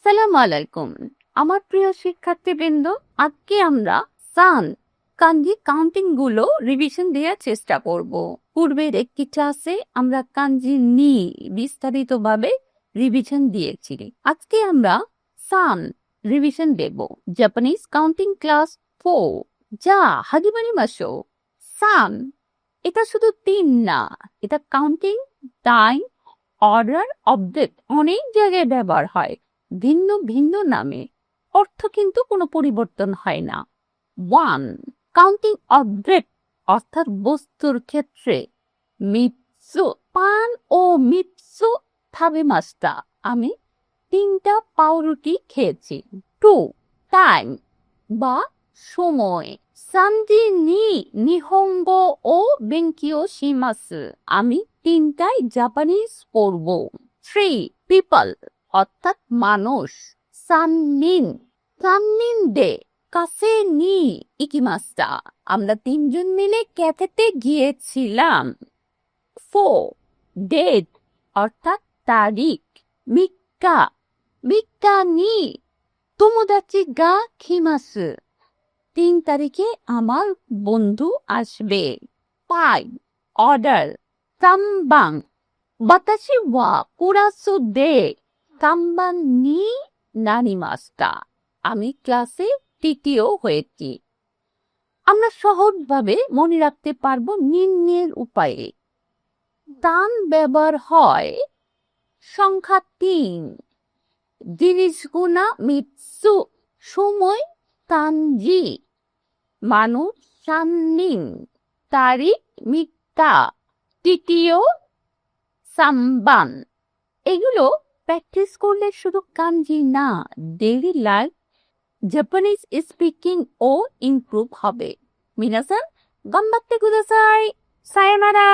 আসসালামু আলাইকুম। আমার প্রিয় শিক্ষার্থীবৃন্দ, আজকে আমরা সান কাঞ্জি কাউন্টিং গুলো রিভিশন দেওয়ার চেষ্টা করব। পূর্বের একটি ক্লাসে আমরা কাঞ্জি নি বিস্তারিতভাবে রিভিশন দিয়েছি। আজকে আমরা সান রিভিশন দেব। জাপানিজ কাউন্টিং ক্লাস 4 যা হাজিমানি মাসো সান। এটা শুধু 3 না, এটা কাউন্টিং, টাইম, অর্ডার, অবজেক্ট অনেক জায়গায় ব্যবহার হয় ভিন্ন ভিন্ন নামে। অর্থ কিন্তু কোনো পরিবর্তন হয় না। 1 কাউন্টিং অবজেক্ট অর্থাৎ বস্তুর ক্ষেত্রে মিৎসু পান ও মিৎসু থাবেমাস্তা, আমি 3টা পাউরুটি খেয়েছি। 2 টাইম বা সময়, সানজি নি নিহঙ্গো ও বেঙ্কিও শিমাসু, আমি 3টায় জাপানিজ পড়ব। 3 পিপল অর্থাৎ মানুষ, সাননিন সাননিন দে কাছে নি ইকিমাস্তা, আমরা 3জন মিলে ক্যাফেতে গিয়েছিলাম। 4 ডেট অর্থাৎ তারিখ, মিক্কা মিক্কা নি তোমোদাচি গা খিমাসু, 3 তারিখে আমার বন্ধু আসবে। 5 অর্ডার, সামবাং বাতাসি ওয়া কুরাসু দে সামবান নি নারিমাস্তা, আমি ক্লাসে তৃতীয় হয়েছি। আমরা সহজভাবে মনে রাখতে পারবো নিম্নের উপায়ে। তান ব্যবহার হয় সংখ্যা 3, জিনিসগুনা মিৎসু, সময় তানজি, মানুষ সাননিন, তারিখ মিক্কা, তৃতীয় সামবান। এগুলো প্র্যাকটিস করলে শুধু কাঞ্জি না, ডেইলি লাইফ জাপানিজ স্পিকিং ও ইমপ্রুভ হবে। মিনাসান গাম্বাত্তে কুদাসাই। সায়োনারা।